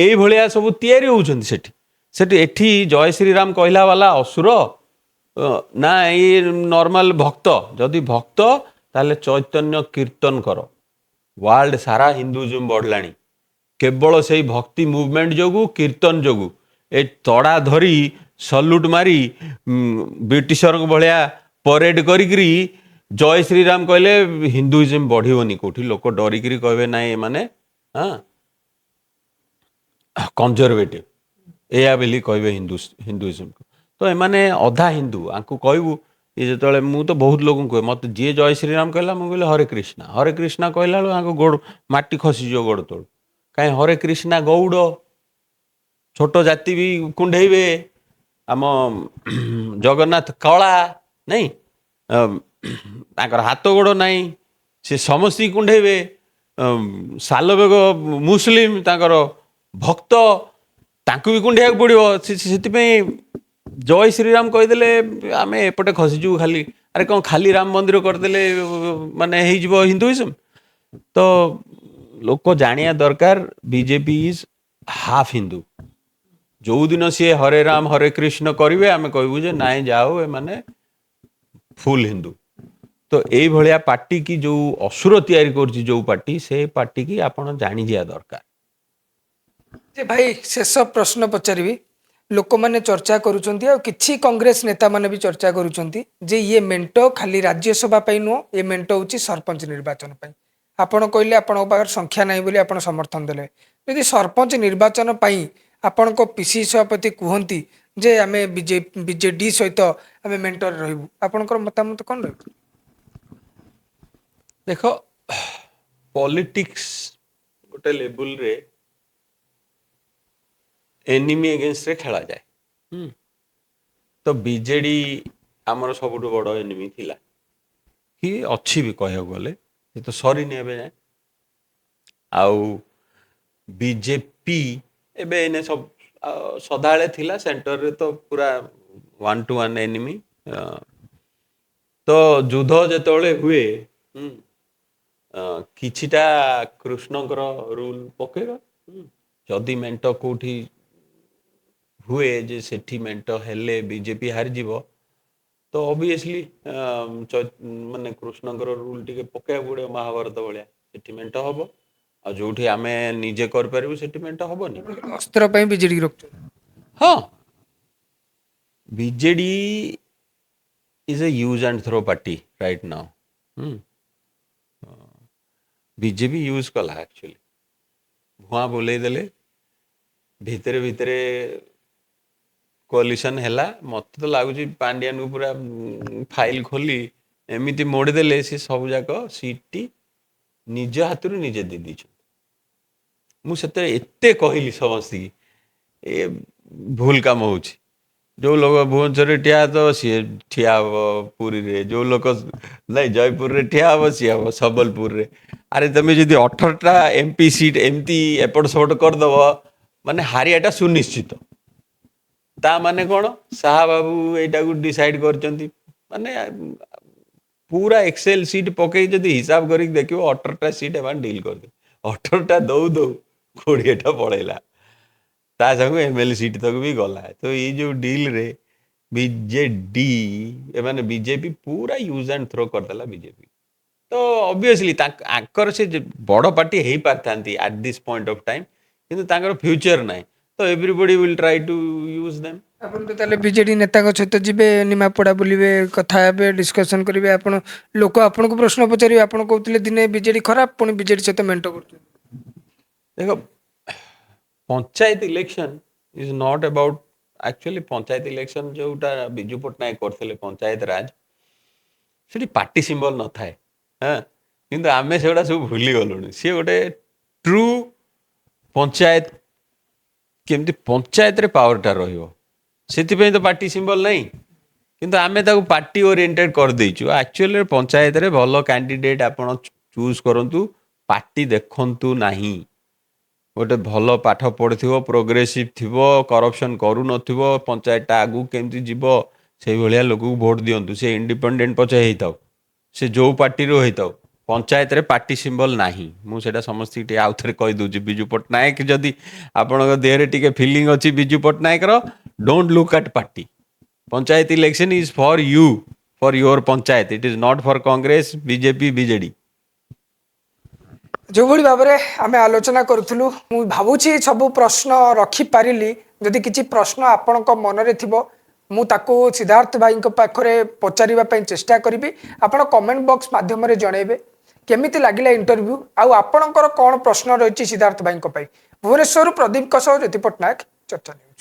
ଏଇଭଳିଆ ସବୁ ତିଆରି ହଉଛନ୍ତି ସେଠି। ଏଠି ଜୟ ଶ୍ରୀରାମ କହିଲା ବାଲା ଅସୁର ନା ଏଇ ନର୍ମାଲ ଭକ୍ତ? ଯଦି ଭକ୍ତ ତାହେଲେ ଚୈତନ୍ୟ କୀର୍ତ୍ତନ କର। ୱାର୍ଲଡ ସାରା ହିନ୍ଦୁଇଜମ ବଢ଼ିଲାଣି କେବଳ ସେଇ ଭକ୍ତି ମୁଭମେଣ୍ଟ ଯୋଗୁ, କୀର୍ତ୍ତନ ଯୋଗୁ। ଏ ତଡ଼ା ଧରି ସଲ୍ୟୁଟ ମାରି ବ୍ରିଟିଶରଙ୍କ ଭଳିଆ ପରେଡ କରିକିରି ଜୟ ଶ୍ରୀରାମ କହିଲେ ହିନ୍ଦୁଇଜମ ବଢ଼ିବନି କୋଉଠି। ଲୋକ ଡରିକିରି କହିବେ ନାଇଁ ଏମାନେ କନଜରଭେଟିଭ, ଏଇଆ ବୋଲି କହିବେ ହିନ୍ଦୁଇଜମକୁ। ତ ଏମାନେ ଅଧା ହିନ୍ଦୁ, ଆଙ୍କୁ କହିବୁ ଇଏ ଯେତେବେଳେ, ମୁଁ ତ ବହୁତ ଲୋକଙ୍କୁ କୁହେ, ମୋତେ ଯିଏ ଜୟ ଶ୍ରୀରାମ କହିଲା ମୁଁ କହିଲେ ହରେ କୃଷ୍ଣା। ହରେ କୃଷ୍ଣା କହିଲା ବେଳକୁ ଆଙ୍କ ଗୋଡ଼ ମାଟି ଖସିଯିବ ଗୋଡ଼ ତଳୁ। କାହିଁ ହରେ କୃଷ୍ଣା ଗୌଡ଼, ଛୋଟ ଜାତି ବି କୁଣ୍ଢେଇବେ। ଆମ ଜଗନ୍ନାଥ କଳା ନାଇଁ, ତାଙ୍କର ହାତ ଗୋଡ଼ ନାହିଁ, ସେ ସମସ୍ତଙ୍କୁ କୁଣ୍ଢେଇବେ। ସାଲବେଗ ମୁସଲିମ, ତାଙ୍କର ଭକ୍ତ, ତାଙ୍କୁ ବି କୁଣ୍ଢେଇବାକୁ ପଡ଼ିବ। ସେଥିପାଇଁ ଜୟ ଶ୍ରୀରାମ କହିଦେଲେ ଆମେ ଏପଟେ ଖସିଯିବୁ ଖାଲି। ଆରେ କ'ଣ ଖାଲି ରାମ ମନ୍ଦିର କରିଦେଲେ ମାନେ ହେଇଯିବ ହିନ୍ଦୁଇଜମ? ତ ଲୋକ ଜାଣିବା ଦରକାର, ବିଜେପି ଇଜ ହାଫ୍ ହିନ୍ଦୁ। ଯୋଉଦିନ ସିଏ ହରେ ରାମ ହରେ କୃଷ୍ଣ କରିବେ, ଆମେ କହିବୁ ଯେ ନାଇଁ ଯାଉ ଏମାନେ ଫୁଲ ହିନ୍ଦୁ। ତ ଏଇଭଳିଆ ପାର୍ଟି କି ଯୋଉ ଅସୁର ତିଆରି କରୁଛି ଯୋଉ ପାର୍ଟି, ସେ ପାର୍ଟି କି ଆପଣ ଜାଣିଯିବା ଦରକାର। ଯେ ଭାଇ ଶେଷ ପ୍ରଶ୍ନ ପଚାରିବି, ଲୋକମାନେ ଚର୍ଚ୍ଚା କରୁଛନ୍ତି ଆଉ କିଛି କଂଗ୍ରେସ ନେତାମାନେ ବି ଚର୍ଚ୍ଚା କରୁଛନ୍ତି ଯେ ଇଏ ମେଣ୍ଟ ଖାଲି ରାଜ୍ୟସଭା ପାଇଁ ନୁହଁ, ଏ ମେଣ୍ଟ ହେଉଛି ସରପଞ୍ଚ ନିର୍ବାଚନ ପାଇଁ। ଆପଣ କହିଲେ ଆପଣଙ୍କ ପାଖରେ ସଂଖ୍ୟା ନାହିଁ ବୋଲି ଆପଣ ସମର୍ଥନ ଦେଲେ। ଯଦି ସରପଞ୍ଚ ନିର୍ବାଚନ ପାଇଁ ଆପଣଙ୍କ ପିସି ସଭାପତି କୁହନ୍ତି ଯେ ଆମେ ବିଜେଡି ସହିତ ଆମେ ମେଣ୍ଟରେ ରହିବୁ, ଆପଣଙ୍କର ମତାମତ କ'ଣ ରହିବ? ଦେଖ, ପଲିଟିକ୍ସ ଗୋଟେ ଲେବୁଲରେ ଏନିମି ଏଗେନ୍ଷ୍ଟରେ ଖେଳାଯାଏ। ତ ବିଜେଡି ଆମର ସବୁଠୁ ବଡ଼ ଏନିମି ଥିଲା, କି ଅଛି ବି କହିବାକୁ ଗଲେ, ସେ ତ ସରିନି ଏବେ ଯାଏଁ। ଆଉ ବିଜେପି ଏବେ ଏଇନେ ସବୁ ସଦାବେଳେ ଥିଲା, ସେଣ୍ଟରରେ ତ ପୁରା 1-to-1 ଏନିମି। ତ ଯୁଦ୍ଧ ଯେତେବେଳେ ହୁଏ, କିଛିଟା କୃଷ୍ଣଙ୍କର ରୁଲ ପକେଇବା। ଯଦି ମେଣ୍ଟ କୋଉଠି ହୁଏ ଯେ ସେଠି ମେଣ୍ଟ ହେଲେ ବିଜେପି ହାରିଯିବ, ତ ଅବଭିୟସଲି ମାନେ କୃଷ୍ଣଙ୍କର ରୁଲ ଟିକେ ପକେଇବାକୁ ପଡ଼ିବ, ମହାଭାରତ ଭଳିଆ। ସେଠି ମେଣ୍ଟ ହବ। ଆଉ ଯୋଉଠି ଆମେ ନିଜେ କରିପାରିବୁ ସେଠି ମେଣ୍ଟ ହବନି। ଅସ୍ତ୍ର ପାଇଁ ବିଜେଡି ରଖୁଛନ୍ତି। ହଁ, BJD is a use and throw party right now. BJP use କଲା, ଆକ୍ଚୁଆଲି ଭୁଆଁ ବୁଲେଇ ଦେଲେ, ଭିତରେ ଭିତରେ କୋଆଲିସନ୍ ହେଲା। ମୋତେ ତ ଲାଗୁଛି ପାଣ୍ଡିଆନକୁ ପୁରା ଫାଇଲ ଖୋଲି ଏମିତି ମୋଡ଼ିଦେଲେ ସେ ସବୁ ଯାକ ସିଟ୍ଟି ନିଜ ହାତରୁ ନିଜେ ଦେଇ ଦେଇଛନ୍ତି। ମୁଁ ସେତେବେଳେ ଏତେ କହିଲି ସମସ୍ତଙ୍କୁ ଏ ଭୁଲ କାମ ହଉଛି। ଯୋଉ ଲୋକ ଭୁବନେଶ୍ୱରରେ ଠିଆ ତ ସିଏ ଠିଆ ହବ ପୁରୀରେ, ଯୋଉ ଲୋକ ନାଇଁ ଜୟପୁରରେ ଠିଆ ହବ ସିଏ ହବ ସମ୍ବଲପୁରରେ। ଆରେ ତମେ ଯଦି 18ଟା MP ସିଟ୍ ଏମିତି ଏପଟ ସେପଟ କରିଦବ ମାନେ ହାରିଆଟା ସୁନିଶ୍ଚିତ। ତା ମାନେ କ'ଣ ଶାହା ବାବୁ ଏଇଟାକୁ ଡିସାଇଡ୍ କରିଛନ୍ତି ମାନେ ପୁରା ଏକ୍ସେଲ ସିଟ୍ ପକେଇ ଯଦି ହିସାବ କରିକି ଦେଖିବ 18ଟା ସିଟ୍ ଏମାନେ ଡିଲ୍ କରିଦେବେ। 18ଟା ଦଉ ଦଉ 20ଟା ପଳେଇଲା, ତା ସାଙ୍ଗକୁ MLA ସିଟ୍ ତକ ବି ଗଲା। ତ ଏଇ ଯୋଉ ଡିଲ୍ରେ ବିଜେଡି ଏମାନେ ବିଜେପି ପୁରା ୟୁଜ୍ ଆଣ୍ଡ ଥ୍ରୋ କରିଦେଲା ବିଜେପି। ତ ଅବଭିୟସଲି ଆଙ୍କର ସେ ବଡ଼ ପାର୍ଟି ହେଇପାରିଥାନ୍ତି at this point of time, କିନ୍ତୁ ତାଙ୍କର ଫ୍ୟୁଚର ନାହିଁ। ତ everybody will try to use them. ଆପଣ ତ ତାହେଲେ ବିଜେଡି ନେତାଙ୍କ ସହିତ ଯିବେ, ନିମାପଡ଼ା ବୁଲିବେ, କଥା ହେବେ, ଡିସ୍କସନ୍ କରିବେ। ଆପଣ ଲୋକ ଆପଣଙ୍କୁ ପ୍ରଶ୍ନ ପଚାରିବେ, ଆପଣ କହୁଥିଲେ ଦିନେ ବିଜେଡି ଖରାପ, ପୁଣି ବିଜେଡି ସହିତ ମେଣ୍ଟ କରୁଛନ୍ତି। ଦେଖ panchayat election is not about actually panchayat election ଯୋଉଟା ବିଜୁ ପଟ୍ଟନାୟକ କରିଥିଲେ ପଞ୍ଚାୟତ ରାଜ, ସେଠି ପାର୍ଟି ସିମ୍ବଲ ନଥାଏ। ହଁ, କିନ୍ତୁ ଆମେ ସେଗୁଡ଼ା ସବୁ ଭୁଲି ଗଲୁଣି। ସିଏ ଗୋଟେ ଟ୍ରୁ ପଞ୍ଚାୟତ, କେମିତି ପଞ୍ଚାୟତରେ ପାୱାରଟା ରହିବ ସେଥିପାଇଁ ତ ପାର୍ଟି ସିମ୍ବଲ ନାହିଁ। କିନ୍ତୁ ଆମେ ତାକୁ ପାର୍ଟି ଓରିଏଣ୍ଟେଡ୍ କରିଦେଇଛୁ। ଆକ୍ଚୁଆଲି ପଞ୍ଚାୟତରେ ଭଲ କ୍ୟାଣ୍ଡିଡେଟ୍ ଆପଣ ଚୁଜ୍ କରନ୍ତୁ, ପାର୍ଟି ଦେଖନ୍ତୁ ନାହିଁ। ଗୋଟେ ଭଲ ପାଠ ପଢ଼ିଥିବ, ପ୍ରୋଗ୍ରେସିଭ୍ ଥିବ, କରପସନ୍ କରୁନଥିବ, ପଞ୍ଚାୟତଟା ଆଗକୁ କେମିତି ଯିବ ସେଇଭଳିଆ ଲୋକକୁ ଭୋଟ୍ ଦିଅନ୍ତୁ। ସେ ଇଣ୍ଡିପେଣ୍ଡେଣ୍ଟ ପଛେ ହେଇଥାଉ, ସେ ଯୋଉ ପାର୍ଟିରୁ ହେଇଥାଉ, ପଞ୍ଚାୟତରେ ପାର୍ଟି ସିମ୍ବଲ ନାହିଁ। ମୁଁ ସେଇଟା ସମସ୍ତଙ୍କୁ ଟିକେ ଆଉ ଥରେ କହିଦେଉଛି। ବିଜୁ ପଟ୍ଟନାୟକ ଯଦି ଆପଣଙ୍କ ଦେହରେ ଟିକେ ଫିଲିଂ ଅଛି ବିଜୁ ପଟ୍ଟନାୟକର, don't look at party. Panchayat election is for you, for your panchayat, it is not for Congress, BJP, BJD. ଯେଉଁଭଳି ଭାବରେ ଆମେ ଆଲୋଚନା କରୁଥିଲୁ, ମୁଁ ଭାବୁଛି ସବୁ ପ୍ରଶ୍ନ ରଖିପାରିଲି। ଯଦି କିଛି ପ୍ରଶ୍ନ ଆପଣଙ୍କ ମନରେ ଥିବ, ମୁଁ ତାକୁ ସିଦ୍ଧାର୍ଥ ଭାଇଙ୍କ ପାଖରେ ପଚାରିବା ପାଇଁ ଚେଷ୍ଟା କରିବି। ଆପଣ କମେଣ୍ଟ ବକ୍ସ ମାଧ୍ୟମରେ ଜଣାଇବେ କେମିତି ଲାଗିଲା ଇଣ୍ଟରଭ୍ୟୁ, ଆଉ ଆପଣଙ୍କର କ'ଣ ପ୍ରଶ୍ନ ରହିଛି ସିଦ୍ଧାର୍ଥ ଭାଇଙ୍କ ପାଇଁ। ଭୁବନେଶ୍ୱରରୁ ପ୍ରଦୀପଙ୍କ ସହ ଜ୍ୟୋତି ପଟ୍ଟନାୟକ, ଚର୍ଚ୍ଚା ନ୍ୟୁଜ୍।